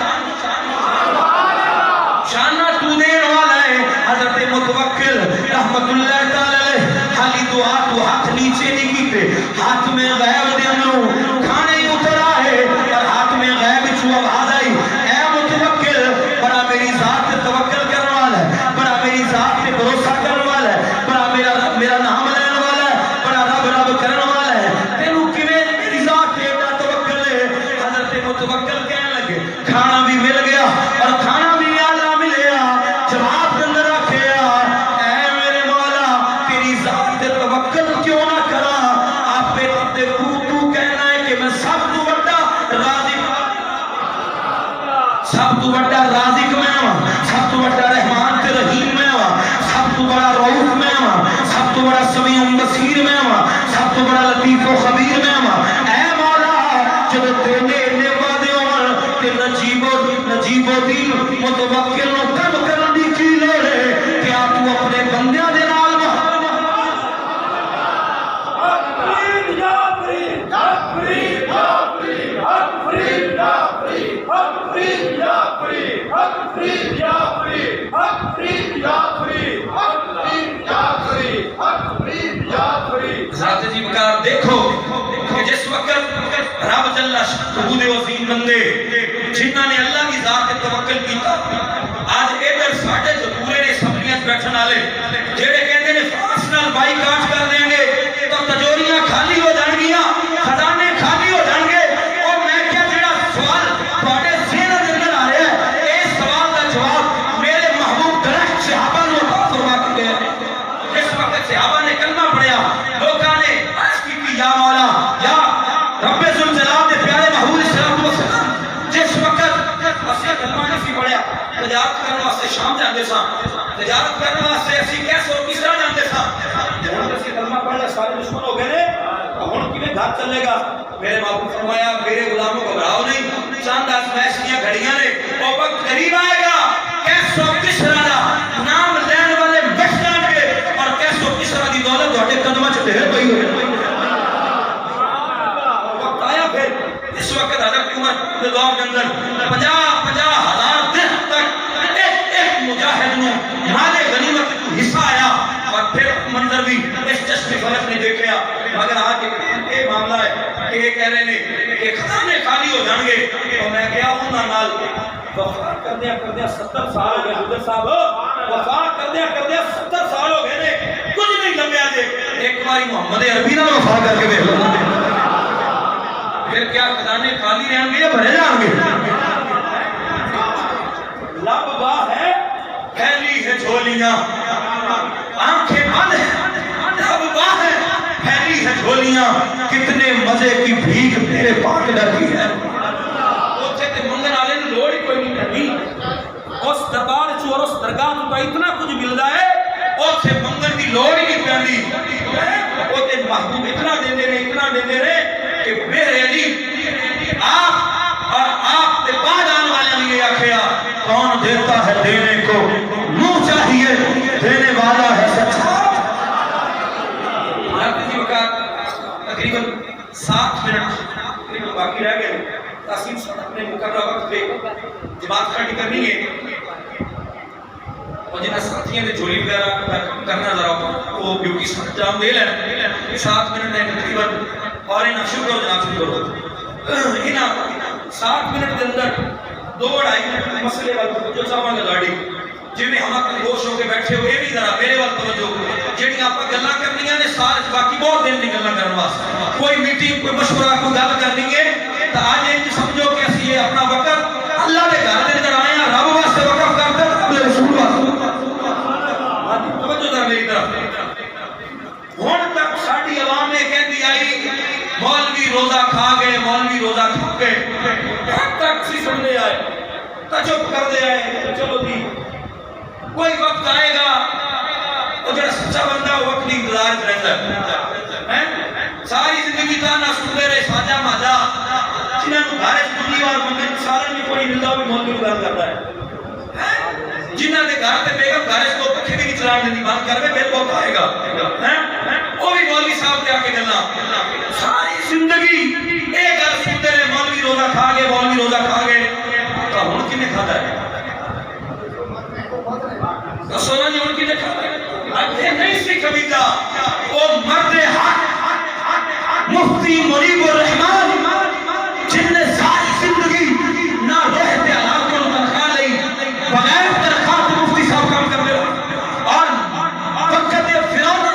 تو دین والا ہے حضرت متوکل رحمت اللہ تعالی علیہ خالی دعا تو ہاتھ نیچے نہیں کیتے ہاتھ میں غیب دے اندروں کھانے ہی اتر آئے اور ہاتھ میں غیب چھو آواز آئی اے متوکل بڑا میری ذات پہ توکل کرنے والا ہے بڑا میری ذات پہ بھروسہ کرنے والا ہے بڑا میرا نام لینے والا ہے بڑا رب رب کرنے والا ہے تینوں کیویں میری ذات پہ ایڈا توکل ہے حضرت متوکل کہنے لگے کھانا بھی مل گیا اور کھانا بھی اعلیٰ ملیا جواب کے اندر رکھیا اے میرے مولا تیری ذات پہ توکل کیوں نہ کرا آپ پہ تو کہنا ہے کہ میں سب تو بڑا رازق میں ہوں سب تو بڑا رحمان تے رحیم میں ہوں سب تو بڑا رؤوف میں ہوں سب تو بڑا سمیع بصیر میں ہوں سب تو بڑا لطیف و خبیر میں ہوں اے مولا جب تیرے وعدے ہون تے نجیب الدین متوکل نو کم کرن دی کی لوڑ ہے کیا تو اپنے بندیاں دے نال ذات جی بکار دیکھو کہ جس وقت رب جل شانہ عظیم بندے جنہاں نے اللہ کی ذات پہ توکل کیتا آج ادھر ساڈے جو پورے نے سبلیاں بیٹھن والے جڑے کہندے نے فرانس نال بائی کاٹ کر دیں گے تو تجوریاں خالی ہو جان گیاں خزانے خالی ہو جان گے اور میں کیا جڑا سوال تواڈے ذہن دے اندر آ رہا ہے اس سوال دا جواب میرے محبوب درخت صحابہ نے عطا فرما کے دیا اس وقت صحابہ نے کلمہ پڑھیا لوکاں نے عرض کی یا مولا یا رب ذوالجلال دے پیارے محبوب صلی اللہ علیہ وسلم جس وقت اسے کلمہ نہیں پڑھیا تجارت کرنے واسطے شام جاندے ساں تجارت کرنے واسطے اسی کیسے اور کس طرح جاندے ساں ہن اسی کلمہ پڑھ سارے دشمن ہو گئے نے ہن کیویں گھر چلے گا میرے محبوب فرمایا میرے غلاموں گھبراؤ نہیں چاند آزمائش کی گھڑیاں نے وہ وقت قریب آئے گا کیسو کسرا دا نام لین والے بچ جان گے اور کیسو کسرا دی دولت تہاڈے قدماں چ ڈھیر پئی ہوئی وقت آیا پھر اس وقت حضرت عمر کے دور کے اندر 50,000 درہم تک ایک مجاہد نو مال غنیمت کو حصہ آیا اور پھر منظر بھی اس چشم فلک نے دیکھا مگر آج یہ معاملہ ہے کہ یہ کہہ رہے ہیں کہ خزانے خالی ہو جان گے تو میں کیا انہاں نال وفا کردیا 70 سال ہو گئے حضرت صاحب وفا کردیا 70 سال ہو گئے نے کچھ نہیں لمبیا دے ایک باری محمد عربی نال وفا کر کے دیکھ لو پھر کیا خزانے خالی رہیں گے یا بھرے جان گے لب واہ ہے پھیلی ہے جھولیاں آنکھیں بند ہیں لب واہ ہے پھیلی ہے جھولیاں کتنے مزے کی بھیک میرے پاک ڈرتی ہے اوتھے تے منگن والے نوں لوڑ ہی کوئی نہیں پہنی اس دربار چ اور اس درگاہ تو اتنا کچھ ملدا ہے اوتھے منگن دی لوڑ ہی نہیں پیندی اوتھے محبوب اتنا دیندے نے کہ میرے علی آپ اور آپ کے بعد آنے والے نے یہ آخیا کون دیتا ہے دینے کو منہ چاہیے دینے والا ہے سچا جی وقت تقریباً 7 منٹ باقی رہ گئے تاثیر صدق نے مقررہ وقت پہ جماعت کھڑی کرنی ہے اور جنہیں ساتھیاں دے جھولی وغیرہ کرنا ذرا وہ بیوٹی ساتھ جام دے لیں 7 منٹ ہے تقریباً اور انہاں شروع کرو جناب شروع کرو انہاں 7 منٹ کے اندر 2-2.5 منٹ مسئلے والا جو چاہاں گا گاڑی جی میں ہم اپنے گوش ہو کے بیٹھے ہوئے بھی ذرا میرے وقت توجہ جیڑی آپ کا گلہ کرنی ہے سارے باقی بہت دن نہیں گلہ کرنے واسطے کوئی میٹنگ کوئی مشورہ کوئی گل کرنی ہے تو آج یہ سمجھو کہ اسی یہ اپنا وقت اللہ کے گھر دے اندر آئے ہیں رب واسطے وقف کرتے ہیں اپنے رسول واسطے توجہ ذرا میری طرف ہن تک ساڈی عوام نے کہندی آئی مولوی روزہ کھا گئے مولوی روزہ کھا گئے تب تک سی سننے آئے تجب کر دے آئے چلو جی کوئی وقت آئے گا وہ جڑا سچا بندہ وہ وقت انتظار رہتا ہے ساری زندگی تانا سنتے رہے ساجا ماجا جنہاں نوں گھر وچ دنیا اور منگل سارے میں کوئی ملدا بھی مولوی گل کرتا ہے جنہاں دے گھر تے بیگم گھر وچ تو پکھے بھی نہیں چلان دیندی بند کر کے بل وقت آئے گا وہ بھی مولوی صاحب تے آ کے گلاں ساری زندگی اے گل سنتے رہے مولوی روزہ کھا گئے مولوی روزہ کھا گئے تو ہن کنے کھادا ہے سونا جی ان کی دیکھا اگے نہیں سی کبھی جا وہ مرد حق مفتی منیب الرحمان جن نے ساری زندگی نہ روح پہ حالات کو تنخواہ لئی بغیر تنخواہ تو مفتی صاحب کام کر دے رہا اور وقت فرعون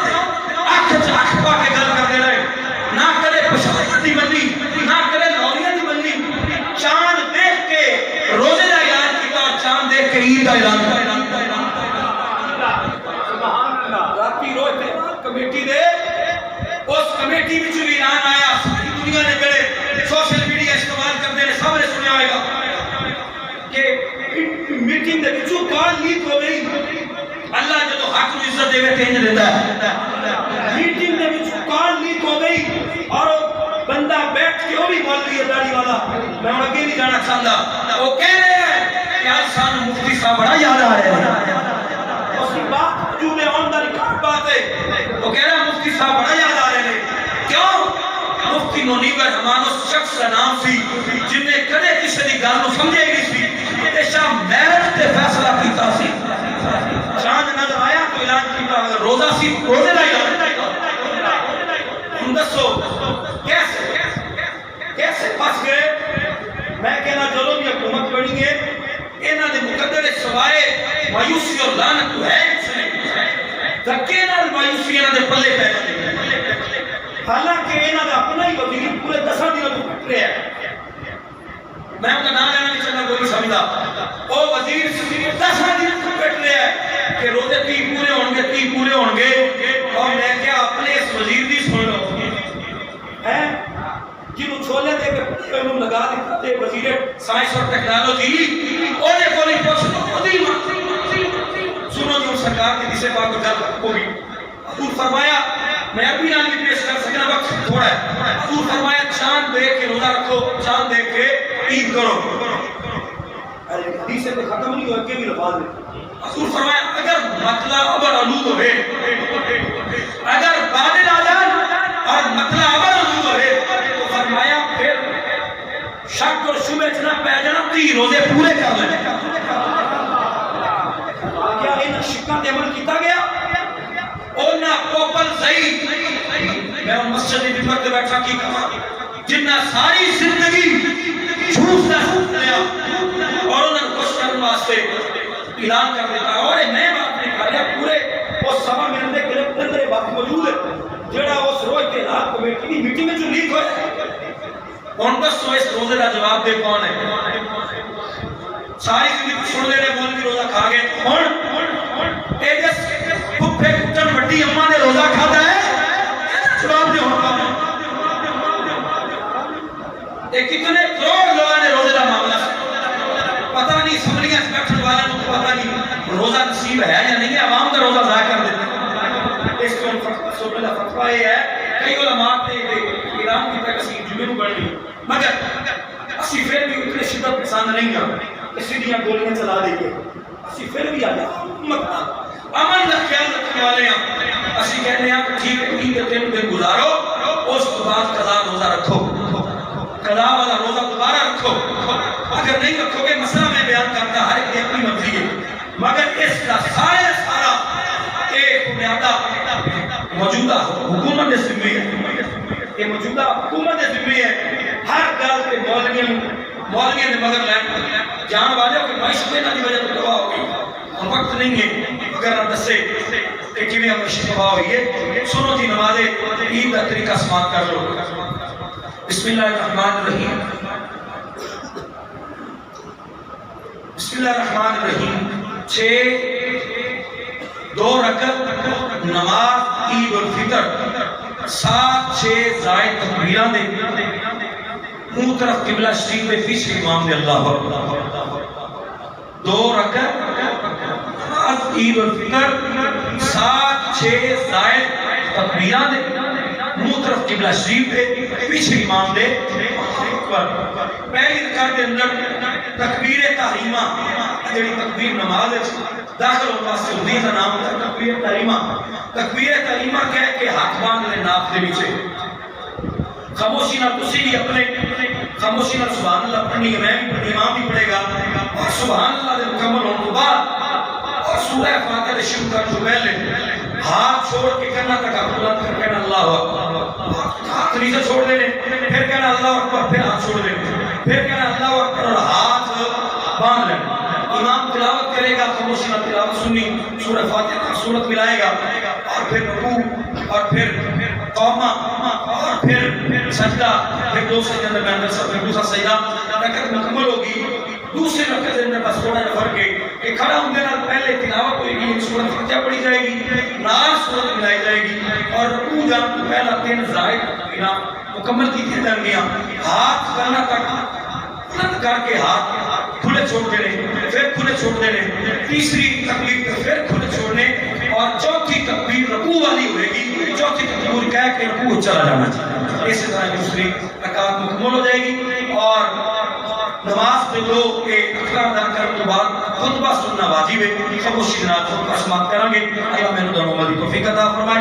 آنکھ چاک پا کے گل کر دے رہے نہ کرے بشارت دی بنی نہ کرے لوریاں دی بنی چاند دیکھ کے روزے کا اعلان کیا اور چاند دیکھ کے عید کا اعلان کیا کمیٹی دے اس کمیٹی میں جو اعلان آیا ساری دنیا نے جڑے سوشل میڈیا استعمال کرتے ہیں سب نے سنیا ہوئے گا کہ میٹنگ دے وچوں کال لیک ہو گئی اللہ جدو حق نو عزت دے تے انج دیتا ہے میٹنگ دے وچوں کال لیک ہو گئی اور بندہ بیٹھ کے وہ بھی مولوی داڑھی والا میں ہن اگے نہیں جانا چاہتا وہ کہہ رہے ہیں کہ آج سانو مفتی صاحب بڑا یاد آ رہے ہیں اس کی بات جو میں آن دا ریکارڈ بات ہے وہ کہہ رہا ہے مفتی صاحب بڑا یاد آ رہے ہیں کیوں مفتی منیب الرحمان اس شخص کا نام سی جن نے کدے کسی دی گل نو سمجھے گی سی ہمیشہ میرٹ تے فیصلہ کیتا سی چاند نظر آیا تو اعلان کیتا اگر روزہ سی روزے دا اعلان ہم دسو کیسے پھنس گئے میں کہنا جلو بھی حکومت بنی ہے انہاں دے مقدر سوائے مایوسی اور لعنت تو ہے دھکے نال مایوسی انہاں دے پلے پے حالانکہ انہاں دا اپنا ہی وزیر پورے 10 دنوں تو کٹ رہا ہے میں ان کا نام لینا نہیں چاہتا کوئی نہیں سمجھتا وہ وزیر 10 دن تو کٹ رہا ہے کہ روزے 30 پورے ہوں گے اور میں کیا اپنے اس وزیر دی سن لو جنہوں چھولے دے کے پڑھے انہوں لگا دیتا تے وزیر سائنس اور ٹیکنالوجی اونے کو نہیں پوچھ لو خودی سنو جو سرکار کی جسے پاک کو جل ہوگی حضور فرمایا میں عربی نام بھی پیش کر سکنا، وقت تھوڑا ہے. حضور فرمایا چاند دیکھ کے روزہ رکھو، چاند دیکھ کے عید کرو. حدیث سے ختم نہیں ہوا کہ بھی لفاظ ہے. حضور فرمایا اگر مطلع ابر آلود ہوئے، اگر بادل آ جائیں اور مطلع ابر آلود ہوئے تو فرمایا پھر شک اور شبہ نہ پہ جانا، 30 روزے پورے کر لیں. کیا ان شکاں تے عمل کیتا گیا؟ اونا پوپل صحیح. میں مسجد ممبر تے بیٹھا کی کہا جنہ ساری زندگی جھوس نہ لیا اور انہوں نے خوش کرنے واسطے اعلان کر دیتا ہے. اور میں بات نہیں کر رہا، پورے اس سما میں اندر کلپ اندر بات موجود ہے جڑا اس روز کے رات کمیٹی کی میٹنگ میں جو لیک ہویا ہے. ان کو سو اس روزے کا جواب دے کون ہے؟ ساری زندگی سن لے رہے مولوی روزہ کھا گئے. ہن اے جس پھپھے کٹن وڈی اماں نے روزہ کھاتا ہے، جواب دے ہوتا ہے. ایک کتنے کروڑ لوگوں نے روزے کا معاملہ پتہ نہیں، سمریاں بیٹھنے والوں کو پتہ نہیں روزہ نصیب ہے یا نہیں ہے، عوام کا روزہ ضائع کر دیتے ہیں. اس کو فتویٰ یہ ہے کئی علماء نے اعلان کیا کہ اسی جمعے کو بڑھ لی، مگر اسی پھر بھی اتنے شدت پسند نہیں گا کہ سیدھیاں گولیاں چلا دیں گے. اسی پھر بھی آیا امن کا خیال رکھنے والے ہیں. اسی کہتے ہیں کہ ٹھیک ہے، عید کے دن گزارو، اس کے بعد قضا روزہ رکھو، قضا والا روزہ دوبارہ رکھو. اگر نہیں رکھو گے، مسئلہ میں بیان کرتا ہر ایک کی اپنی مرضی ہے، مگر اس کا سارا ایک بنیادہ موجودہ حکومت ذمہ ہے. یہ موجودہ حکومت ذمہ ہے. ہر گل کے مولویوں نے مگر لین جان والے کہ معیشت میں نہ وجہ تو تباہ ہو گئی. ہم وقت نہیں ہے اگر نہ دسے کہ کیویں معیشت تباہ ہوئی ہے. سنو جی، نماز عید کا طریقہ سماعت کر لو. بسم اللہ الرحمن الرحیم. بسم اللہ الرحمن الرحیم. 2 رکعت نماز عید الفطر 7-6 زائد تکبیراں دے، منہ طرف قبلہ شریف دے، پیچھے امام دے اللہ اکبر. 2 رکعت نماز عید الفطر 7-6 زائد تکبیراں دے، منہ طرف قبلہ شریف دے، پیچھے امام دے اکبر. پہلی رکعت کے اندر تکبیر تحریمہ، جڑی تکبیر نماز داخل ہونے واسطے ہوندی ہے، نام ہوتا ہے تکبیر تحریمہ. تکبیر تحریمہ کہہ کے ہاتھ باندھ لے ناف دے نیچے، خاموشی نہ تسی بھی اپنے خاموشی نہ سبحان اللہ پڑھنی ہے، میں بھی پڑھنی، امام بھی پڑھے گا. اور سبحان اللہ دے مکمل ہونے کے بعد اور سورہ فاتحہ شروع کرنے سے پہلے ہاتھ چھوڑ کے کنا تک بلند کر کہنا اللہ اکبر، ہاتھ نیچے چھوڑ دینے، پھر کہنا اللہ اکبر، پھر ہاتھ چھوڑ دینے، پھر کہنا اللہ اکبر اور ہاتھ باندھ لینا. امام تلاوت کرے گا، خاموشی نہ تلاوت سنی، سورہ فاتحہ کا سورت ملائے گا، اور پھر رکوع، اور پھر قومہ، اور پھر سجدہ، پھر 2 سجدے اندر بہتر سب، پھر دوسرا سجدہ. رکعت مکمل ہوگی. دوسرے رکعت کے اندر بس تھوڑا سا فرق ہے کہ کھڑا ہونے کے پہلے تلاوت ہوئے گی، سورۃ فاتحہ پڑھی جائے گی، نال سورت ملائی جائے گی، اور رکوع جان تو پہلا 3 زائد تکبیراں مکمل کی تھی درمیاں. ہاتھ کرنا تک بلند کر کے ہاتھ کھلے چھوڑ دینے، پھر کھلے چھوڑ دینے، تیسری تکبیر پھر کھلے چھوڑنے، اور چوتھی تکبیر رکوع والی ہوئے گی، چوتھی تکبیر کہہ کے رکوع چلا جانا چاہیے. اسی طرح دوسری رکعت مکمل ہو جائے گی. اور نماز پہ لوگ کے اکھڑا ادا کرنے کے بعد خطبہ سننا واجب ہے. خاموشی کے ساتھ خطبہ سماعت کریں گے. اللہ میرے دونوں مدد توفیق عطا فرمائے.